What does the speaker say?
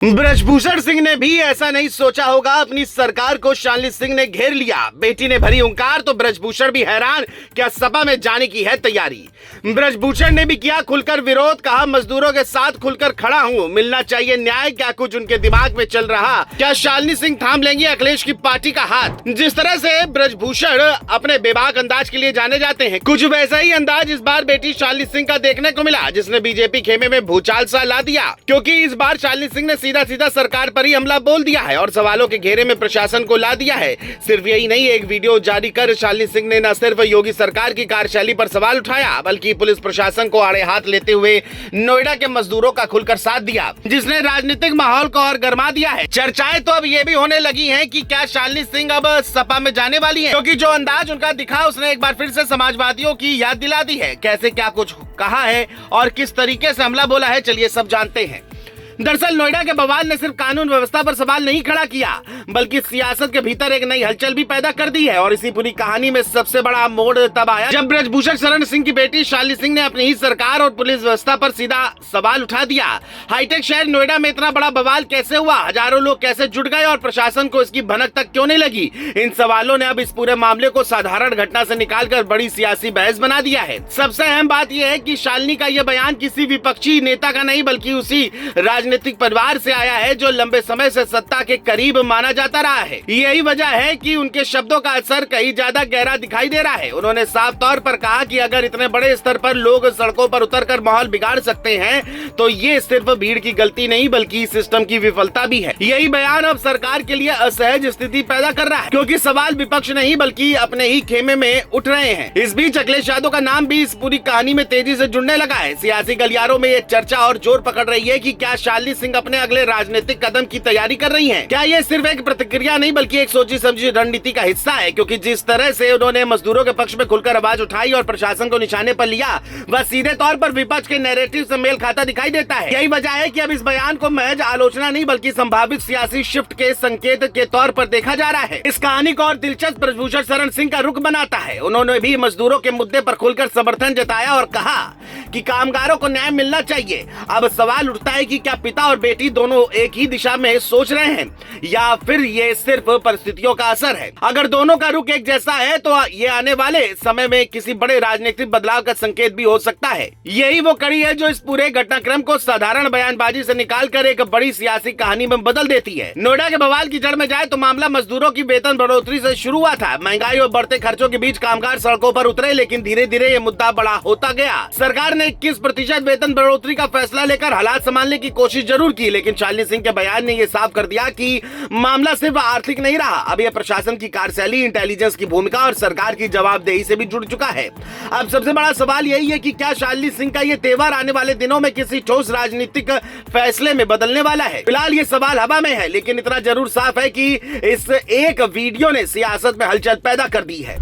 ब्रजभूषण सिंह ने भी ऐसा नहीं सोचा होगा। अपनी सरकार को शालिनी सिंह ने घेर लिया। बेटी ने भरी हुंकार तो ब्रजभूषण भी हैरान, क्या सपा में जाने की है तैयारी। ब्रजभूषण ने भी किया खुलकर विरोध, कहा मजदूरों के साथ खुलकर खड़ा हूं, मिलना चाहिए न्याय। क्या कुछ उनके दिमाग में चल रहा, क्या शालिनी सिंह थाम लेंगी अखिलेश की पार्टी का हाथ। जिस तरह से ब्रजभूषण अपने बेबाक अंदाज के लिए जाने जाते हैं, कुछ वैसा ही अंदाज इस बार बेटी शालिनी सिंह का देखने को मिला, जिसने बीजेपी खेमे में भूचाल सा ला दिया। क्योंकि इस बार शालिनी सिंह ने सीधा सीधा सरकार पर ही हमला बोल दिया है और सवालों के घेरे में प्रशासन को ला दिया है। सिर्फ यही नहीं, एक वीडियो जारी कर शालिनी सिंह ने न सिर्फ योगी सरकार की कार्यशैली पर सवाल उठाया, बल्कि पुलिस प्रशासन को आड़े हाथ लेते हुए नोएडा के मजदूरों का खुलकर साथ दिया, जिसने राजनीतिक माहौल को और गर्मा दिया है। चर्चाएं तो अब ये भी होने लगी हैं कि क्या शालिनी सिंह अब सपा में जाने वाली है, क्योंकि जो अंदाज उनका दिखा उसने एक बार फिर से समाजवादियों की याद दिला दी है। कैसे क्या कुछ कहा है और किस तरीके से हमला बोला है, चलिए सब जानते हैं। दरअसल नोएडा के बवाल ने सिर्फ कानून व्यवस्था पर सवाल नहीं खड़ा किया, बल्कि सियासत के भीतर एक नई हलचल भी पैदा कर दी है। और इसी पूरी कहानी में सबसे बड़ा मोड़ तब आया जब ब्रजभूषण शरण सिंह की बेटी शालिनी सिंह ने अपनी ही सरकार और पुलिस व्यवस्था पर सीधा सवाल उठा दिया। हाईटेक शहर नोएडा में इतना बड़ा बवाल कैसे हुआ, हजारों लोग कैसे जुट गए और प्रशासन को इसकी भनक तक क्यों नहीं लगी। इन सवालों ने अब इस पूरे मामले को साधारण घटना से निकालकर बड़ी सियासी बहस बना दिया है। सबसे अहम बात यह है कि शालिनी का यह बयान किसी विपक्षी नेता का नहीं, बल्कि उसी राजनीतिक परिवार से आया है जो लंबे समय से सत्ता के करीब माना जाता रहा है। यही वजह है कि उनके शब्दों का असर कहीं ज्यादा गहरा दिखाई दे रहा है। उन्होंने साफ तौर पर कहा कि अगर इतने बड़े स्तर पर लोग सड़कों पर उतरकर माहौल बिगाड़ सकते हैं तो ये सिर्फ भीड़ की गलती नहीं, बल्कि सिस्टम की विफलता भी है। यही बयान अब सरकार के लिए असहज स्थिति पैदा कर रहा है, क्योंकि सवाल विपक्ष नहीं बल्कि अपने ही खेमे में उठ रहे हैं। इस बीच अखिलेश यादव का नाम भी इस पूरी कहानी में तेजी से जुड़ने लगा है। सियासी गलियारों में ये चर्चा और जोर पकड़ रही है कि क्या शालिनी सिंह अपने अगले राजनीतिक कदम की तैयारी कर रही हैं। क्या ये सिर्फ एक प्रतिक्रिया नहीं बल्कि एक सोची समझी रणनीति का हिस्सा है, क्योंकि जिस तरह से उन्होंने मजदूरों के पक्ष में खुलकर आवाज उठाई और प्रशासन को निशाने पर लिया, वह सीधे तौर पर विपक्ष के नैरेटिव से मेल खाता दिखाई देता है। यही वजह है कि अब इस बयान को महज आलोचना नहीं बल्कि संभावित सियासी शिफ्ट के संकेत के तौर पर देखा जा रहा है। इस कहानी को और दिलचस्प ब्रजभूषण शरण सिंह का रुख बनाता है। उन्होंने भी मजदूरों के मुद्दे पर खुलकर समर्थन जताया और कहा कि कामगारों को न्याय मिलना चाहिए। अब सवाल उठता है कि क्या पिता और बेटी दोनों एक ही दिशा में सोच रहे हैं या फिर ये सिर्फ परिस्थितियों का असर है। अगर दोनों का रुख एक जैसा है तो ये आने वाले समय में किसी बड़े राजनीतिक बदलाव का संकेत भी हो सकता है। यही वो कड़ी है जो इस पूरे घटनाक्रम को साधारण बयानबाजी से निकालकर एक बड़ी सियासी कहानी में बदल देती है। नोएडा के बवाल की जड़ में जाए तो मामला मजदूरों की वेतन बढ़ोतरी से शुरू हुआ था। महंगाई और बढ़ते खर्चों के बीच कामगार सड़कों पर उतरे, लेकिन धीरे धीरे ये मुद्दा बड़ा होता गया। सरकार ने 21% वेतन बढ़ोतरी का फैसला लेकर हालात संभालने की कोशिश जरूर की, लेकिन शालिनी सिंह के बयान ने ये साफ कर दिया कि मामला सिर्फ आर्थिक नहीं रहा। अब यह प्रशासन की कार्यशैली, इंटेलिजेंस की भूमिका और सरकार की जवाबदेही से भी जुड़ चुका है। अब सबसे बड़ा सवाल यही है कि क्या शालिनी सिंह का ये तेवर आने वाले दिनों में किसी ठोस राजनीतिक फैसले में बदलने वाला है। फिलहाल ये सवाल हवा में है, लेकिन इतना जरूर साफ है कि इस एक वीडियो ने सियासत में हलचल पैदा कर दी है।